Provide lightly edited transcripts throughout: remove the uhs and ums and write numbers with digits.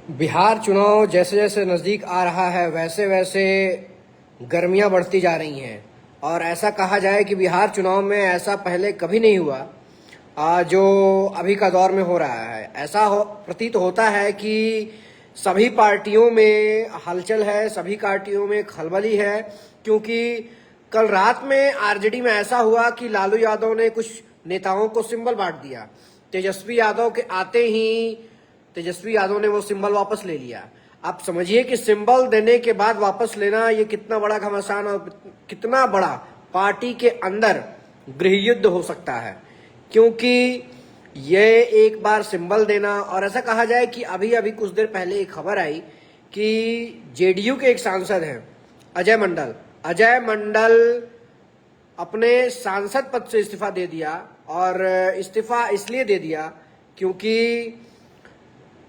बिहार चुनाव जैसे जैसे नज़दीक आ रहा है वैसे वैसे गर्मियां बढ़ती जा रही हैं। और ऐसा कहा जाए कि बिहार चुनाव में ऐसा पहले कभी नहीं हुआ जो अभी का दौर में हो रहा है। ऐसा प्रतीत होता है कि सभी पार्टियों में हलचल है, सभी पार्टियों में खलबली है, क्योंकि कल रात में आरजेडी में ऐसा हुआ कि लालू यादव ने कुछ नेताओं को सिंबल बांट दिया। तेजस्वी यादव के आते ही तेजस्वी यादव ने वो सिंबल वापस ले लिया। आप समझिए कि सिंबल देने के बाद वापस लेना ये कितना बड़ा घमासान और कितना बड़ा पार्टी के अंदर गृहयुद्ध हो सकता है। क्योंकि ये एक बार सिंबल देना, और ऐसा कहा जाए कि अभी अभी कुछ देर पहले एक खबर आई कि जेडीयू के एक सांसद हैं अजय मंडल अपने सांसद पद से इस्तीफा दे दिया। और इस्तीफा इसलिए दे दिया क्योंकि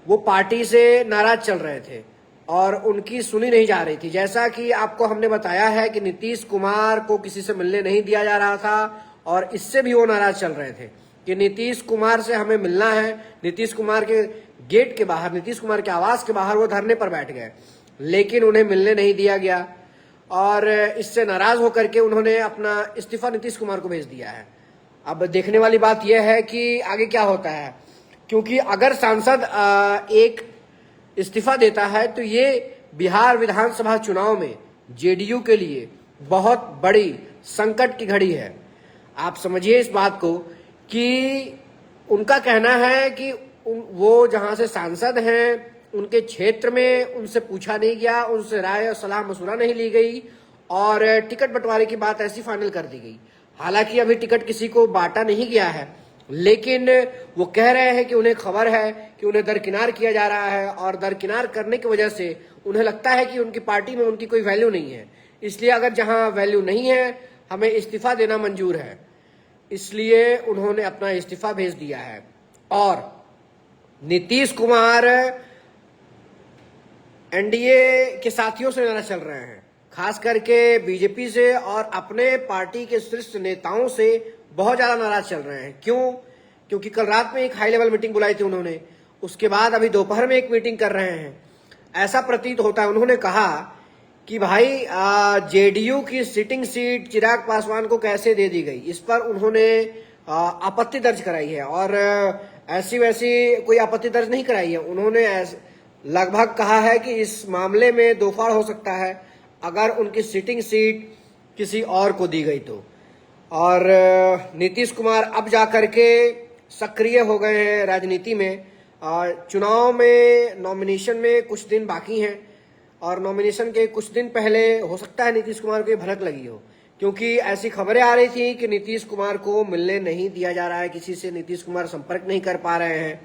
वो पार्टी से नाराज चल रहे थे और उनकी सुनी नहीं जा रही थी। जैसा कि आपको हमने बताया है कि नीतीश कुमार को किसी से मिलने नहीं दिया जा रहा था और इससे भी वो नाराज चल रहे थे कि नीतीश कुमार से हमें मिलना है। नीतीश कुमार के गेट के बाहर, नीतीश कुमार के आवास के बाहर वो धरने पर बैठ गए, लेकिन उन्हें मिलने नहीं दिया गया और इससे नाराज होकर के उन्होंने अपना इस्तीफा नीतीश कुमार को भेज दिया है। अब देखने वाली बात यह है कि आगे क्या होता है, क्योंकि अगर सांसद एक इस्तीफा देता है तो ये बिहार विधानसभा चुनाव में जेडीयू के लिए बहुत बड़ी संकट की घड़ी है। आप समझिए इस बात को कि उनका कहना है कि वो जहां से सांसद हैं उनके क्षेत्र में उनसे पूछा नहीं गया, उनसे राय और सलाह मशुरा नहीं ली गई और टिकट बंटवारे की बात ऐसी फाइनल कर दी गई। हालांकि अभी टिकट किसी को बांटा नहीं गया है, लेकिन वो कह रहे हैं कि उन्हें खबर है कि उन्हें दरकिनार किया जा रहा है और दरकिनार करने की वजह से उन्हें लगता है कि उनकी पार्टी में उनकी कोई वैल्यू नहीं है। इसलिए अगर जहां वैल्यू नहीं है हमें इस्तीफा देना मंजूर है, इसलिए उन्होंने अपना इस्तीफा भेज दिया है। और नीतीश कुमार एनडीए के साथियों से नाराज चल रहे हैं, खास करके बीजेपी से और अपने पार्टी के शीर्ष नेताओं से बहुत ज्यादा नाराज चल रहे हैं। क्यों? क्योंकि कल रात में एक हाई लेवल मीटिंग बुलाई थी उन्होंने, उसके बाद अभी दोपहर में एक मीटिंग कर रहे हैं। ऐसा प्रतीत होता है, उन्होंने कहा कि भाई जेडीयू की सिटिंग सीट चिराग पासवान को कैसे दे दी गई, इस पर उन्होंने आपत्ति दर्ज कराई है। और ऐसी वैसी कोई आपत्ति दर्ज नहीं कराई है, उन्होंने लगभग कहा है कि इस मामले में दो फाड़ हो सकता है अगर उनकी सिटिंग सीट किसी और को दी गई तो। और नीतीश कुमार अब जाकर के सक्रिय हो गए हैं राजनीति में। चुनाव में नॉमिनेशन में कुछ दिन बाकी हैं और नॉमिनेशन के कुछ दिन पहले हो सकता है नीतीश कुमार को भनक लगी हो, क्योंकि ऐसी खबरें आ रही थी कि नीतीश कुमार को मिलने नहीं दिया जा रहा है, किसी से नीतीश कुमार संपर्क नहीं कर पा रहे हैं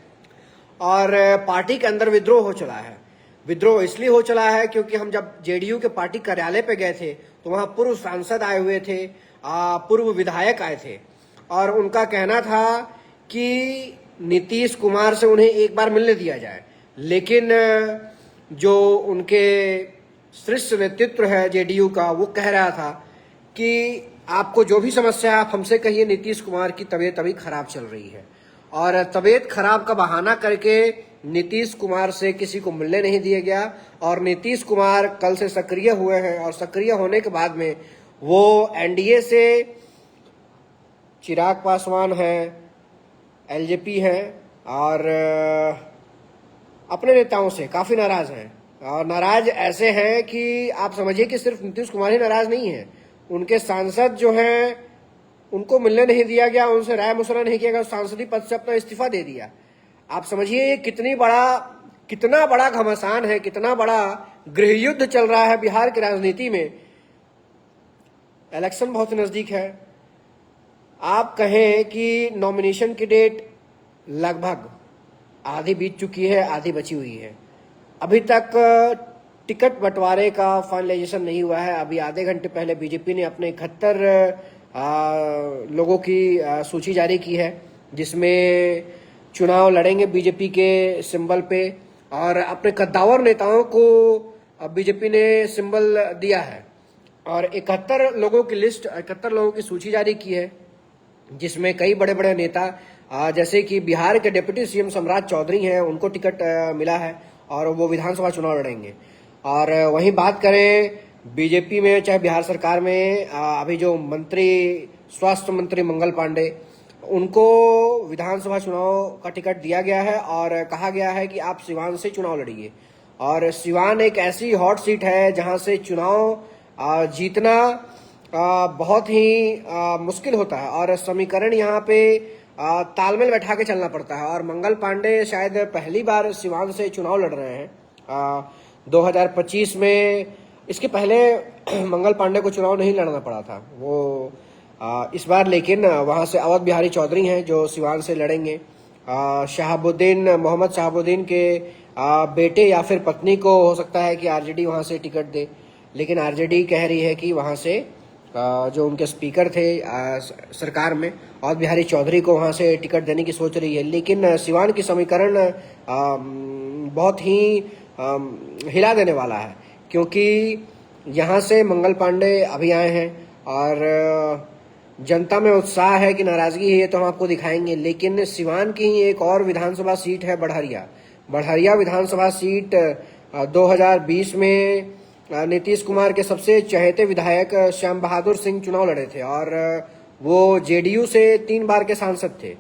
और पार्टी के अंदर विद्रोह हो चला है। विद्रोह इसलिए हो चला है क्योंकि हम जब जेडीयू के पार्टी कार्यालय पे गए थे तो वहां पूर्व सांसद आए हुए थे, पूर्व विधायक आए थे और उनका कहना था कि नीतीश कुमार से उन्हें एक बार मिलने दिया जाए। लेकिन जो उनके शीर्ष नेतृत्व है जेडीयू का, वो कह रहा था कि आपको जो भी समस्या है आप हमसे कहिए, नीतीश कुमार की तबीयत अभी खराब चल रही है। और तबीयत खराब का बहाना करके नीतीश कुमार से किसी को मिलने नहीं दिया गया और नीतीश कुमार कल से सक्रिय हुए हैं और सक्रिय होने के बाद में वो एनडीए से चिराग पासवान हैं, एलजेपी हैं और अपने नेताओं से काफी नाराज हैं। और नाराज ऐसे हैं कि आप समझिए कि सिर्फ नीतीश कुमार ही नाराज नहीं है, उनके सांसद जो हैं उनको मिलने नहीं दिया गया, उनसे राय मशवरा नहीं किया गया, सांसदी पद से अपना इस्तीफा दे दिया। आप समझिए ये कितना बड़ा घमासान है, कितना बड़ा गृहयुद्ध चल रहा है बिहार की राजनीति में। इलेक्शन बहुत नजदीक है। आप कहें कि नॉमिनेशन की डेट लगभग आधी बीत चुकी है, आधी बची हुई है, अभी तक टिकट बंटवारे का फाइनलाइजेशन नहीं हुआ है। अभी आधे घंटे पहले बीजेपी ने अपने 71 लोगों की सूची जारी की है, जिसमें चुनाव लड़ेंगे बीजेपी के सिंबल पे और अपने कद्दावर नेताओं को बीजेपी ने सिंबल दिया है। और 71 लोगों की लिस्ट, 71 लोगों की सूची जारी की है, जिसमें कई बड़े बड़े नेता जैसे कि बिहार के डिप्टी सीएम सम्राट चौधरी हैं, उनको टिकट मिला है और वो विधानसभा चुनाव लड़ेंगे। और वहीं बात करें बीजेपी में, चाहे बिहार सरकार में, अभी जो मंत्री, स्वास्थ्य मंत्री मंगल पांडे, उनको विधानसभा चुनाव का टिकट दिया गया है और कहा गया है कि आप सिवान से चुनाव लड़िए। और सिवान एक ऐसी हॉट सीट है जहां से चुनाव जीतना बहुत ही मुश्किल होता है और समीकरण यहाँ पे तालमेल बैठा के चलना पड़ता है। और मंगल पांडे शायद पहली बार सिवान से चुनाव लड़ रहे हैं 2025 में। इसके पहले मंगल पांडे को चुनाव नहीं लड़ना पड़ा था वो इस बार, लेकिन वहां से अवध बिहारी चौधरी हैं जो सिवान से लड़ेंगे। शहाबुद्दीन, मोहम्मद शहाबुद्दीन के बेटे या फिर पत्नी को हो सकता है कि आरजेडी वहां से टिकट दे, लेकिन आरजेडी कह रही है कि वहां से जो उनके स्पीकर थे सरकार में, अवध बिहारी चौधरी को वहां से टिकट देने की सोच रही है। लेकिन सिवान की समीकरण बहुत ही हिला देने वाला है, क्योंकि यहाँ से मंगल पांडे अभी आए हैं और जनता में उत्साह है कि नाराजगी है, ये तो हम आपको दिखाएंगे। लेकिन सिवान की ही एक और विधानसभा सीट है बढ़हरिया विधानसभा सीट 2020 में नीतीश कुमार के सबसे चहेते विधायक श्याम बहादुर सिंह चुनाव लड़े थे और वो जेडीयू से 3 बार के सांसद थे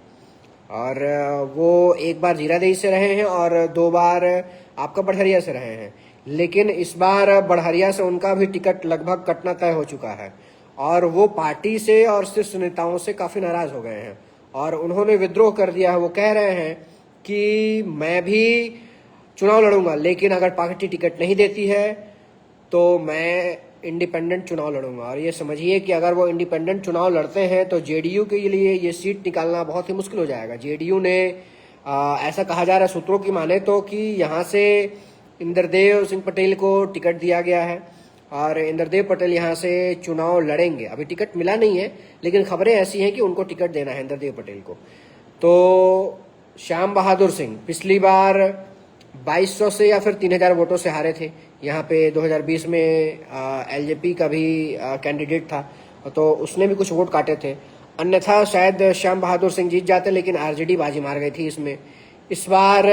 और वो एक बार जीरादेई से रहे हैं और 2 बार आपका बढ़हरिया से रहे हैं। लेकिन इस बार बढ़हरिया से उनका भी टिकट लगभग कटना तय हो चुका है और वो पार्टी से और शीर्ष नेताओं से काफी नाराज हो गए हैं और उन्होंने विद्रोह कर दिया है। वो कह रहे हैं कि मैं भी चुनाव लड़ूंगा, लेकिन अगर पार्टी टिकट नहीं देती है तो मैं इंडिपेंडेंट चुनाव लड़ूंगा। और ये समझिए कि अगर वो इंडिपेंडेंट चुनाव लड़ते हैं तो जेडीयू के लिए ये सीट निकालना बहुत ही मुश्किल हो जाएगा। जेडीयू ने ऐसा कहा जा रहा है सूत्रों की माने तो कि यहाँ से इंद्रदेव सिंह पटेल को टिकट दिया गया है और इंद्रदेव पटेल यहाँ से चुनाव लड़ेंगे। अभी टिकट मिला नहीं है, लेकिन खबरें ऐसी हैं कि उनको टिकट देना है इंद्रदेव पटेल को। तो श्याम बहादुर सिंह पिछली बार 2200 से या फिर 3000 वोटों से हारे थे। यहाँ पे 2020 में एलजेपी का भी कैंडिडेट था तो उसने भी कुछ वोट काटे थे, अन्यथा शायद श्याम बहादुर सिंह जीत जाते, लेकिन आरजेडी बाजी मार गई थी इसमें। इस बार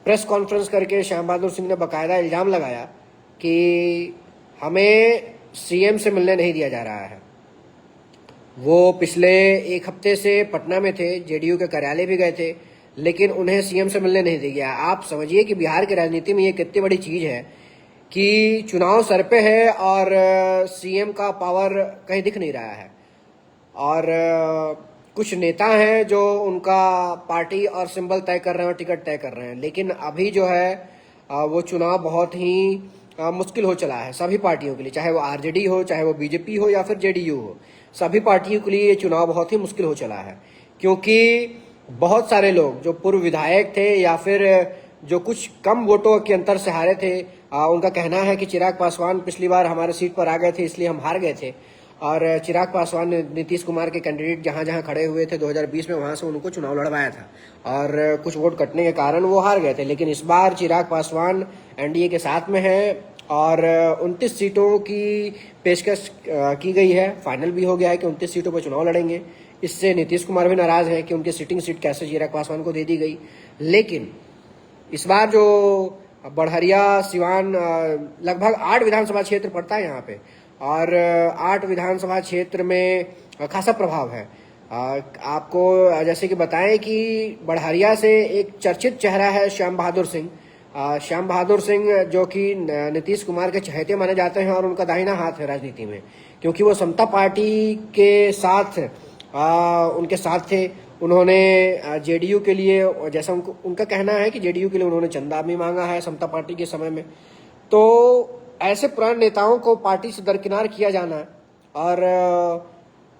प्रेस कॉन्फ्रेंस करके श्याम बहादुर सिंह ने बाकायदा इल्जाम लगाया कि हमें सीएम से मिलने नहीं दिया जा रहा है। वो पिछले 1 हफ्ते से पटना में थे, जेडीयू के कार्यालय भी गए थे, लेकिन उन्हें सीएम से मिलने नहीं दिया गया। आप समझिए कि बिहार की राजनीति में ये कितनी बड़ी चीज है कि चुनाव सर पे है और सीएम का पावर कहीं दिख नहीं रहा है। और कुछ नेता हैं जो उनका पार्टी और सिंबल तय कर रहे हैं और टिकट तय कर रहे हैं, लेकिन अभी जो है वो चुनाव बहुत ही मुश्किल हो चला है सभी पार्टियों के लिए, चाहे वो आरजेडी हो, चाहे वो बीजेपी हो या फिर जेडीयू हो। सभी पार्टियों के लिए ये चुनाव बहुत ही मुश्किल हो चला है, क्योंकि बहुत सारे लोग जो पूर्व विधायक थे या फिर जो कुछ कम वोटों के अंतर से हारे थे, उनका कहना है कि चिराग पासवान पिछली बार हमारे सीट पर आ गए थे इसलिए हम हार गए थे। और चिराग पासवान ने नीतीश कुमार के कैंडिडेट जहां जहां खड़े हुए थे 2020 में, वहां से उनको चुनाव लड़वाया था और कुछ वोट कटने के कारण वो हार गए थे। लेकिन इस बार चिराग पासवान एनडीए के साथ में है और 29 सीटों की पेशकश की गई है। फाइनल भी हो गया है कि 29 सीटों पर चुनाव लड़ेंगे। इससे नीतीश कुमार भी नाराज है कि उनकी सिटिंग सीट कैसे चिराग पासवान को दे दी गई। लेकिन इस बार जो बढ़हरिया, सिवान, लगभग 8 विधानसभा क्षेत्र पड़ता है यहाँ पे और 8 विधानसभा क्षेत्र में खासा प्रभाव है। आपको जैसे कि बताएं कि बढ़हरिया से एक चर्चित चेहरा है श्याम बहादुर सिंह। श्याम बहादुर सिंह जो कि नीतीश कुमार के चहेते माने जाते हैं और उनका दाहिना हाथ है राजनीति में, क्योंकि वो समता पार्टी के साथ उनके साथ थे। उन्होंने जेडीयू के लिए, जैसा उनका कहना है कि जेडीयू के लिए उन्होंने चंदा भी मांगा है समता पार्टी के समय में। तो ऐसे पुराने नेताओं को पार्टी से दरकिनार किया जाना और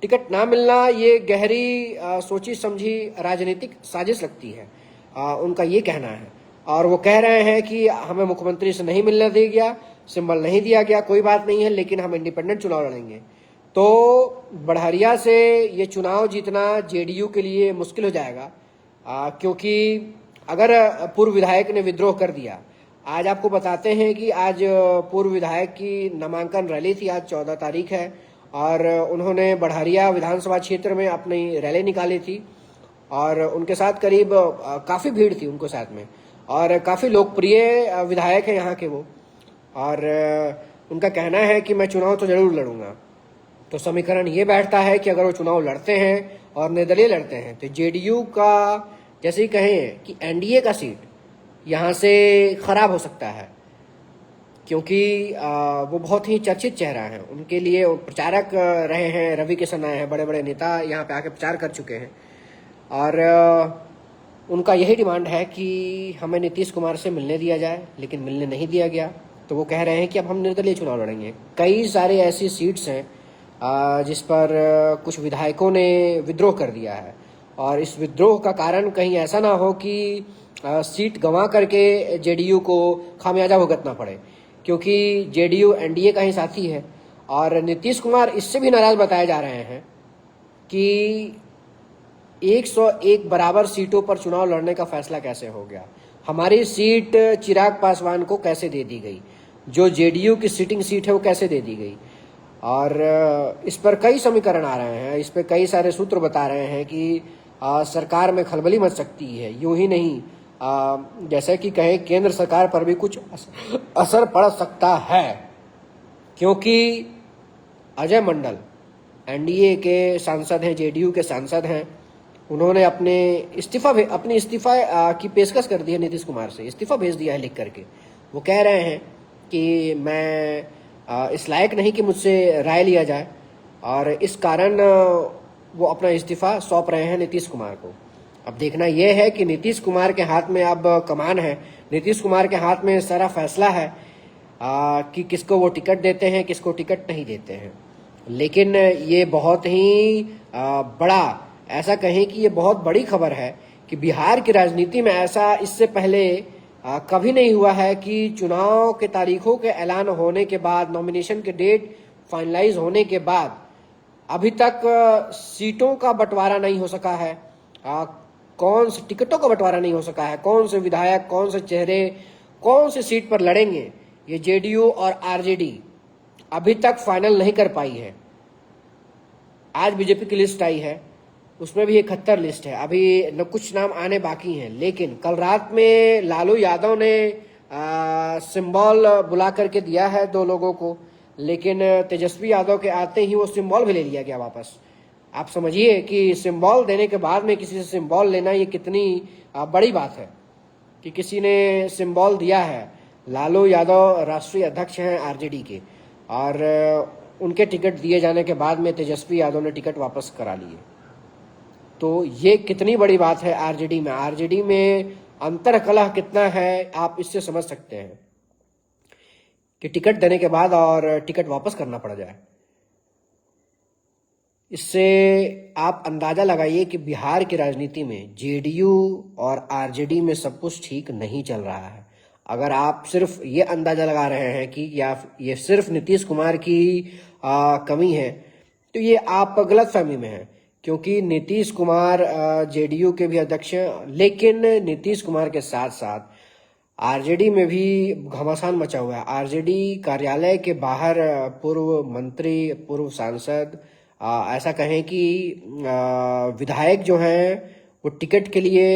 टिकट ना मिलना, ये गहरी सोची समझी राजनीतिक साजिश लगती है, उनका ये कहना है। और वो कह रहे हैं कि हमें मुख्यमंत्री से नहीं मिलने दिया गया, सिंबल नहीं दिया गया, कोई बात नहीं है, लेकिन हम इंडिपेंडेंट चुनाव लड़ेंगे। तो बढ़हरिया से ये चुनाव जीतना जेडीयू के लिए मुश्किल हो जाएगा, क्योंकि अगर पूर्व विधायक ने विद्रोह कर दिया। आज आपको बताते हैं कि आज पूर्व विधायक की नामांकन रैली थी, आज 14 तारीख है और उन्होंने बढ़हरिया विधानसभा क्षेत्र में अपनी रैली निकाली थी और उनके साथ करीब काफ़ी भीड़ थी उनको साथ में। और काफ़ी लोकप्रिय विधायक हैं यहाँ के वो। और उनका कहना है कि मैं चुनाव तो जरूर लड़ूंगा। तो समीकरण ये बैठता है कि अगर वो चुनाव लड़ते हैं और निर्दलीय लड़ते हैं तो जेडीयू का, जैसे ही कहें कि एनडीए का सीट यहाँ से खराब हो सकता है, क्योंकि वो बहुत ही चर्चित चेहरा है। उनके लिए वो प्रचारक रहे हैं, रवि किशन आए हैं, बड़े बड़े नेता यहाँ पे आके प्रचार कर चुके हैं। और उनका यही डिमांड है कि हमें नीतीश कुमार से मिलने दिया जाए, लेकिन मिलने नहीं दिया गया। तो वो कह रहे हैं कि अब हम निर्दलीय चुनाव लड़ेंगे। कई सारे ऐसी सीट्स हैं जिस पर कुछ विधायकों ने विद्रोह कर दिया है, और इस विद्रोह का कारण कहीं ऐसा ना हो कि सीट गंवा करके जेडीयू को खामियाजा भुगतना पड़े, क्योंकि जेडीयू एनडीए का ही साथी है। और नीतीश कुमार इससे भी नाराज बताए जा रहे हैं कि 101 बराबर सीटों पर चुनाव लड़ने का फैसला कैसे हो गया, हमारी सीट चिराग पासवान को कैसे दे दी गई, जो जेडीयू की सिटिंग सीट है वो कैसे दे दी गई। और इस पर कई समीकरण आ रहे हैं, इस पर कई सारे सूत्र बता रहे हैं कि सरकार में खलबली मच सकती है। यूं ही नहीं, जैसे कि कहें केंद्र सरकार पर भी कुछ असर पड़ सकता है, क्योंकि अजय मंडल एनडीए के सांसद हैं, जेडीयू के सांसद हैं। उन्होंने अपनी इस्तीफा की पेशकश कर दी है नीतीश कुमार से, इस्तीफा भेज दिया है लिख करके। वो कह रहे हैं कि मैं इस लायक नहीं कि मुझसे राय लिया जाए, और इस कारण वो अपना इस्तीफा सौंप रहे हैं नीतीश कुमार को। अब देखना यह है कि नीतीश कुमार के हाथ में अब कमान है, नीतीश कुमार के हाथ में सारा फैसला है कि किसको वो टिकट देते हैं, किसको टिकट नहीं देते हैं। लेकिन ये बहुत ही बड़ा, ऐसा कहें कि ये बहुत बड़ी खबर है कि बिहार की राजनीति में ऐसा इससे पहले कभी नहीं हुआ है कि चुनाव के तारीखों के ऐलान होने के बाद, नॉमिनेशन के डेट फाइनलाइज होने के बाद अभी तक सीटों का बंटवारा नहीं हो सका है, कौन से टिकटों का बंटवारा नहीं हो सका है, कौन से विधायक, कौन से चेहरे कौन से सीट पर लड़ेंगे, ये जेडीयू और आरजेडी अभी तक फाइनल नहीं कर पाई है। आज बीजेपी की लिस्ट आई है, उसमें भी 71 लिस्ट है, अभी न कुछ नाम आने बाकी हैं। लेकिन कल रात में लालू यादव ने सिंबल बुला करके दिया है 2 लोगों को, लेकिन तेजस्वी यादव के आते ही वो सिंबल भी ले लिया गया वापस। आप समझिए कि सिंबल देने के बाद में किसी से सिंबल लेना ये कितनी बड़ी बात है कि किसी ने सिंबल दिया है। लालू यादव राष्ट्रीय अध्यक्ष हैं आरजेडी के, और उनके टिकट दिए जाने के बाद में तेजस्वी यादव ने टिकट वापस करा लिए। तो ये कितनी बड़ी बात है आरजेडी में अंतर कलह कितना है आप इससे समझ सकते हैं कि टिकट देने के बाद और टिकट वापस करना पड़ जाए। इससे आप अंदाजा लगाइए कि बिहार की राजनीति में जेडीयू और आरजेडी में सब कुछ ठीक नहीं चल रहा है। अगर आप सिर्फ ये अंदाजा लगा रहे हैं कि या ये सिर्फ नीतीश कुमार की कमी है, तो ये आप गलतफहमी में हैं, क्योंकि नीतीश कुमार जेडीयू के भी अध्यक्ष हैं, लेकिन नीतीश कुमार के साथ साथ आरजेडी में भी घमासान मचा हुआ है। आरजेडी कार्यालय के बाहर पूर्व मंत्री, पूर्व सांसद, ऐसा कहें कि विधायक जो हैं वो टिकट के लिए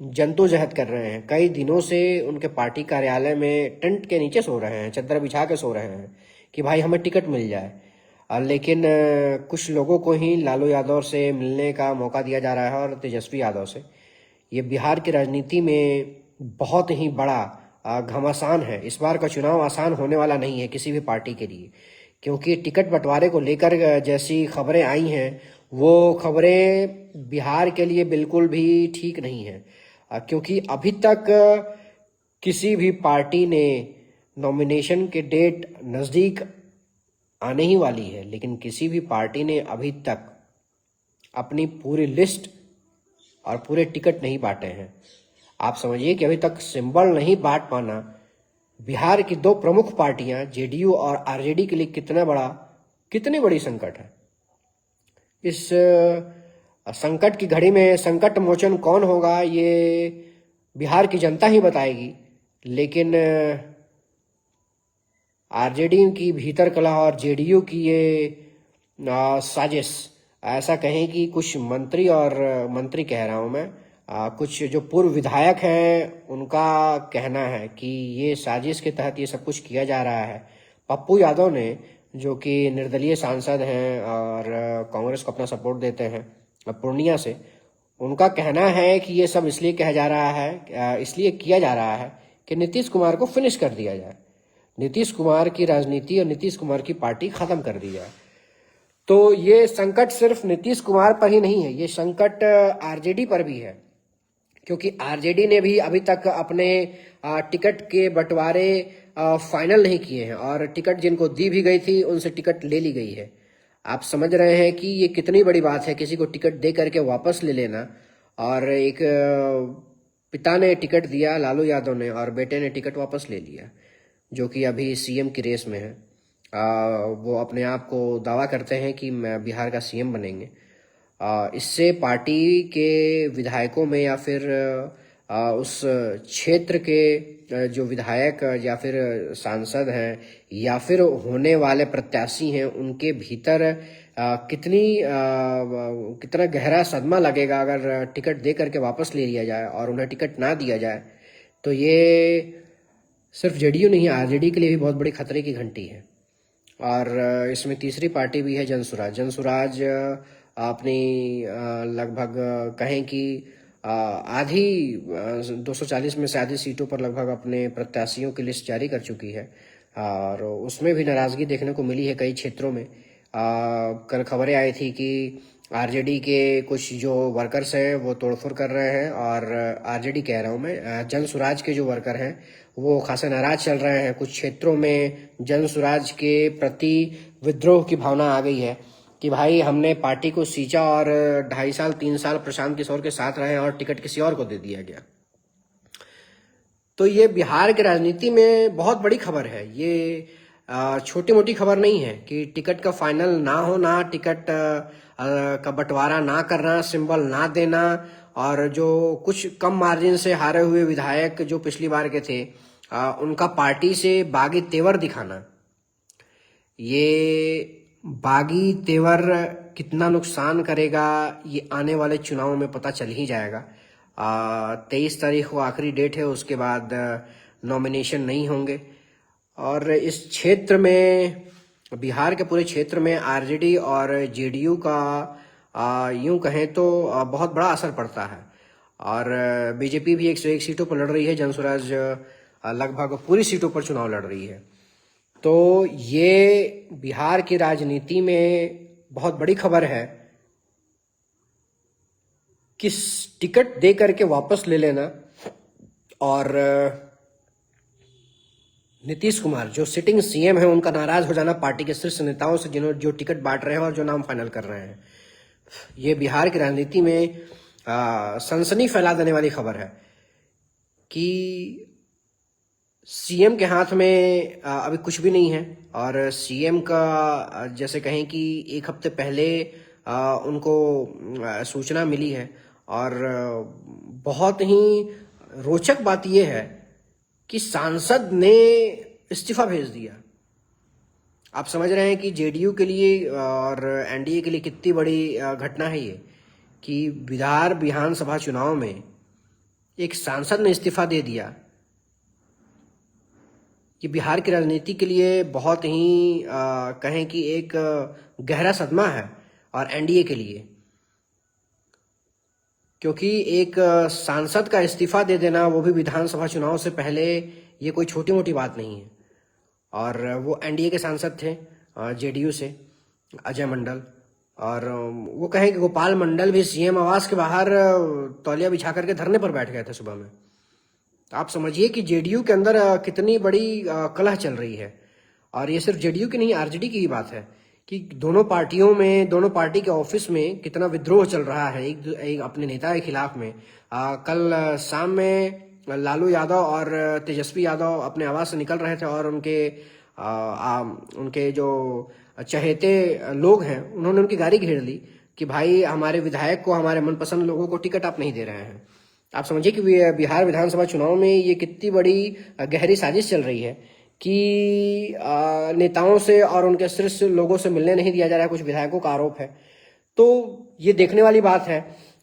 जद्दोजहद कर रहे हैं। कई दिनों से उनके पार्टी कार्यालय में टेंट के नीचे सो रहे हैं, चद्दर बिछा के सो रहे हैं कि भाई हमें टिकट मिल जाए। लेकिन कुछ लोगों को ही लालू यादव से मिलने का मौका दिया जा रहा है और तेजस्वी यादव से। ये बिहार की राजनीति में बहुत ही बड़ा घमासान है। इस बार का चुनाव आसान होने वाला नहीं है किसी भी पार्टी के लिए, क्योंकि टिकट बंटवारे को लेकर जैसी खबरें आई हैं वो खबरें बिहार के लिए बिल्कुल भी ठीक नहीं है, क्योंकि अभी तक किसी भी पार्टी ने, नॉमिनेशन के डेट नज़दीक आने ही वाली है, लेकिन किसी भी पार्टी ने अभी तक अपनी पूरी लिस्ट और पूरे टिकट नहीं बांटे हैं। आप समझिए कि अभी तक सिंबल नहीं बांट पाना बिहार की 2 प्रमुख पार्टियां जेडीयू और आरजेडी के लिए कितनी बड़ी संकट है। इस संकट की घड़ी में संकट मोचन कौन होगा ये बिहार की जनता ही बताएगी। लेकिन आरजेडी की भीतर कलह और जेडीयू की ये साजिश, ऐसा कहें कि कुछ मंत्री कह रहा हूं मैं, कुछ जो पूर्व विधायक हैं उनका कहना है कि ये साजिश के तहत ये सब कुछ किया जा रहा है। पप्पू यादव ने, जो कि निर्दलीय सांसद हैं और कांग्रेस को अपना सपोर्ट देते हैं पूर्णिया से, उनका कहना है कि ये सब इसलिए कहा जा रहा है, इसलिए किया जा रहा है कि नीतीश कुमार को फिनिश कर दिया जाए, नीतीश कुमार की राजनीति और नीतीश कुमार की पार्टी खत्म कर दी जाए। तो ये संकट सिर्फ नीतीश कुमार पर ही नहीं है, ये संकट आरजेडी पर भी है, क्योंकि आरजेडी ने भी अभी तक अपने टिकट के बंटवारे फाइनल नहीं किए हैं और टिकट जिनको दी भी गई थी उनसे टिकट ले ली गई है। आप समझ रहे हैं कि ये कितनी बड़ी बात है, किसी को टिकट दे करके वापस ले लेना। और एक पिता ने टिकट दिया लालू यादव ने और बेटे ने टिकट वापस ले लिया, जो कि अभी सीएम की रेस में है। वो अपने आप को दावा करते हैं कि मैं बिहार का सीएम बनेंगे। इससे पार्टी के विधायकों में या फिर उस क्षेत्र के जो विधायक या फिर सांसद हैं या फिर होने वाले प्रत्याशी हैं, उनके भीतर कितना गहरा सदमा लगेगा अगर टिकट दे करके वापस ले लिया जाए और उन्हें टिकट ना दिया जाए। तो ये सिर्फ जेडीयू नहीं, आरजेडी के लिए भी बहुत बड़ी खतरे की घंटी है। और इसमें तीसरी पार्टी भी है जनसुराज। जनसुराज अपनी लगभग कहें कि आधी 240 में से आधी सीटों पर लगभग अपने प्रत्याशियों की लिस्ट जारी कर चुकी है और उसमें भी नाराजगी देखने को मिली है कई क्षेत्रों में। कल खबरें आई थी कि आरजेडी के कुछ जो वर्कर्स हैं वो तोड़फोड़ कर रहे हैं, और आरजेडी कह रहा हूँ मैं, जनसुराज के जो वर्कर हैं वो खासे नाराज चल रहे हैं। कुछ क्षेत्रों में जनसुराज के प्रति विद्रोह की भावना आ गई है कि भाई हमने पार्टी को सींचा और 2.5 साल 3 साल प्रशांत किशोर के साथ रहे और टिकट किसी और को दे दिया गया। तो ये बिहार की राजनीति में बहुत बड़ी खबर है, ये छोटी मोटी खबर नहीं है कि टिकट का फाइनल ना होना, टिकट का बंटवारा ना करना, सिंबल ना देना, और जो कुछ कम मार्जिन से हारे हुए विधायक जो पिछली बार के थे उनका पार्टी से बागी तेवर दिखाना। ये बागी तेवर कितना नुकसान करेगा ये आने वाले चुनाव में पता चल ही जाएगा। 23 तारीख को आखिरी डेट है, उसके बाद नॉमिनेशन नहीं होंगे। और इस क्षेत्र में, बिहार के पूरे क्षेत्र में आरजेडी और जेडीयू का यूं कहें तो बहुत बड़ा असर पड़ता है। और बीजेपी भी 101 सीटों पर लड़ रही है, जनसुराज लगभग पूरी सीटों पर चुनाव लड़ रही है। तो ये बिहार की राजनीति में बहुत बड़ी खबर है कि टिकट दे करके वापस ले लेना। और नीतीश कुमार जो सिटिंग सीएम है उनका नाराज हो जाना पार्टी के शीर्ष नेताओं से, जिन्होंने जो टिकट बांट रहे हैं और जो नाम फाइनल कर रहे हैं। ये बिहार की राजनीति में सनसनी फैला देने वाली खबर है कि सीएम के हाथ में अभी कुछ भी नहीं है। और सीएम का जैसे कहें कि 1 हफ्ते पहले उनको सूचना मिली है। और बहुत ही रोचक बात यह है कि सांसद ने इस्तीफा भेज दिया। आप समझ रहे हैं कि जेडीयू के लिए और एनडीए के लिए कितनी बड़ी घटना है ये, कि विधानसभा चुनाव में एक सांसद ने इस्तीफा दे दिया। ये बिहार की राजनीति के लिए बहुत ही कहें कि एक गहरा सदमा है, और एनडीए के लिए, क्योंकि एक सांसद का इस्तीफा दे देना, वो भी विधानसभा चुनाव से पहले, ये कोई छोटी मोटी बात नहीं है। और वो एनडीए के सांसद थे जेडीयू से, अजय मंडल। और वो कहें कि गोपाल मंडल भी सीएम आवास के बाहर तौलिया बिछा करके धरने पर बैठ गए थे सुबह में। आप समझिए कि जेडीयू के अंदर कितनी बड़ी कलह चल रही है। और ये सिर्फ जेडीयू की नहीं, आरजेडी की ही बात है कि दोनों पार्टियों में, दोनों पार्टी के ऑफिस में कितना विद्रोह चल रहा है एक अपने नेता के खिलाफ में। कल शाम में लालू यादव और तेजस्वी यादव अपने आवास से निकल रहे थे और उनके जो चहेते लोग हैं उन्होंने उनकी गाड़ी घेर ली कि भाई हमारे विधायक को, हमारे मनपसंद लोगों को टिकट आप नहीं दे रहे हैं। आप समझिए कि बिहार विधानसभा चुनाव में ये कितनी बड़ी गहरी साजिश चल रही है कि नेताओं से और उनके शीर्ष लोगों से मिलने नहीं दिया जा रहा है, कुछ विधायकों का आरोप है। तो ये देखने वाली बात है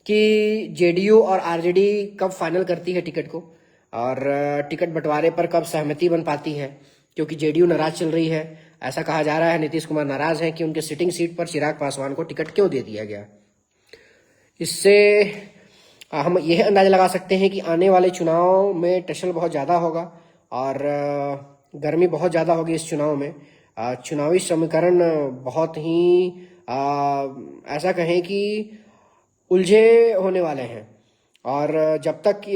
कि जेडीयू और आरजेडी कब फाइनल करती है टिकट को, और टिकट बंटवारे पर कब सहमति बन पाती है, क्योंकि जेडीयू नाराज चल रही है। ऐसा कहा जा रहा है नीतीश कुमार नाराज हैं कि उनके सिटिंग सीट पर चिराग पासवान को टिकट क्यों दे दिया गया। इससे हम यह अंदाजा लगा सकते हैं कि आने वाले चुनाव में टसल बहुत ज़्यादा होगा और गर्मी बहुत ज़्यादा होगी इस चुनाव में। चुनावी समीकरण बहुत ही ऐसा कहें कि उलझे होने वाले हैं, और जब तक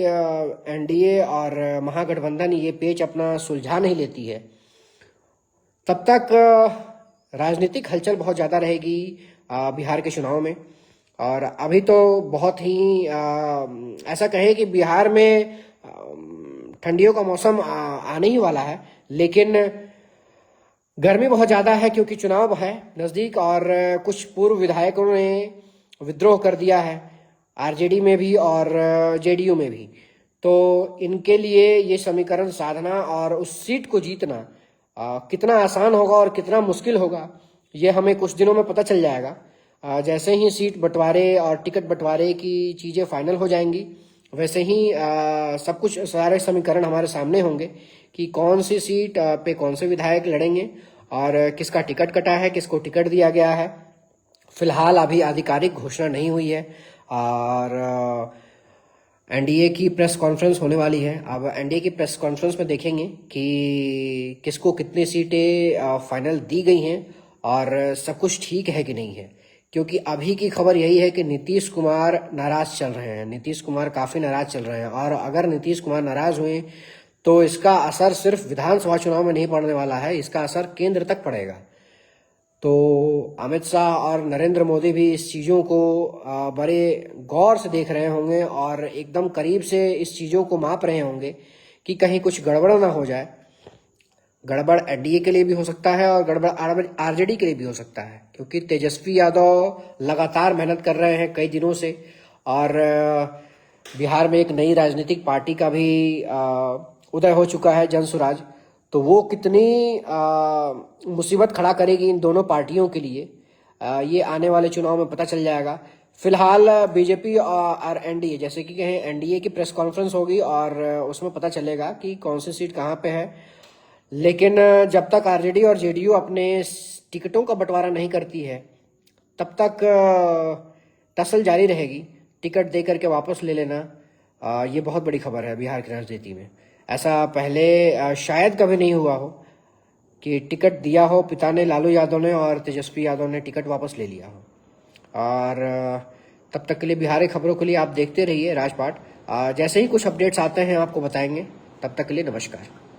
एनडीए और महागठबंधन ये पेच अपना सुलझा नहीं लेती है तब तक राजनीतिक हलचल बहुत ज़्यादा रहेगी बिहार के चुनाव में। और अभी तो बहुत ही ऐसा कहें कि बिहार में ठंडियों का मौसम आने ही वाला है, लेकिन गर्मी बहुत ज़्यादा है क्योंकि चुनाव है नज़दीक, और कुछ पूर्व विधायकों ने विद्रोह कर दिया है आरजेडी में भी और जेडीयू में भी। तो इनके लिए ये समीकरण साधना और उस सीट को जीतना कितना आसान होगा और कितना मुश्किल होगा, ये हमें कुछ दिनों में पता चल जाएगा। जैसे ही सीट बंटवारे और टिकट बंटवारे की चीज़ें फाइनल हो जाएंगी, वैसे ही सब कुछ सारे समीकरण हमारे सामने होंगे कि कौन सी सीट पे कौन से विधायक लड़ेंगे और किसका टिकट कटा है, किसको टिकट दिया गया है। फिलहाल अभी आधिकारिक घोषणा नहीं हुई है और एनडीए की प्रेस कॉन्फ्रेंस होने वाली है। अब एनडीए की प्रेस कॉन्फ्रेंस में देखेंगे कि किसको कितनी सीटें फाइनल दी गई हैं और सब कुछ ठीक है कि नहीं है, क्योंकि अभी की खबर यही है कि नीतीश कुमार नाराज चल रहे हैं। नीतीश कुमार काफ़ी नाराज चल रहे हैं, और अगर नीतीश कुमार नाराज हुए तो इसका असर सिर्फ विधानसभा चुनाव में नहीं पड़ने वाला है, इसका असर केंद्र तक पड़ेगा। तो अमित शाह और नरेंद्र मोदी भी इस चीज़ों को बड़े गौर से देख रहे होंगे और एकदम करीब से इस चीज़ों को माप रहे होंगे कि कहीं कुछ गड़बड़ ना हो जाए। गड़बड़ एनडीए के लिए भी हो सकता है और गड़बड़ आरजेडी के लिए भी हो सकता है, क्योंकि तेजस्वी यादव लगातार मेहनत कर रहे हैं कई दिनों से, और बिहार में एक नई राजनीतिक पार्टी का भी उदय हो चुका है, जनसुराज। तो वो कितनी मुसीबत खड़ा करेगी इन दोनों पार्टियों के लिए, ये आने वाले चुनाव में पता चल जाएगा। फिलहाल बीजेपी और एनडीए, जैसे कि कहें एनडीए की प्रेस कॉन्फ्रेंस होगी और उसमें पता चलेगा कि कौन सी सीट कहाँ पे है। लेकिन जब तक आरजेडी और जेडीयू अपने टिकटों का बंटवारा नहीं करती है तब तक टसल जारी रहेगी। टिकट दे करके वापस ले लेना ये बहुत बड़ी खबर है बिहार की राजनीति में। ऐसा पहले शायद कभी नहीं हुआ हो कि टिकट दिया हो पिता ने, लालू यादव ने, और तेजस्वी यादव ने टिकट वापस ले लिया हो। और तब तक के लिए बिहार की खबरों के लिए आप देखते रहिए राजपाट। जैसे ही कुछ अपडेट्स आते हैं आपको बताएंगे। तब तक के लिए नमस्कार।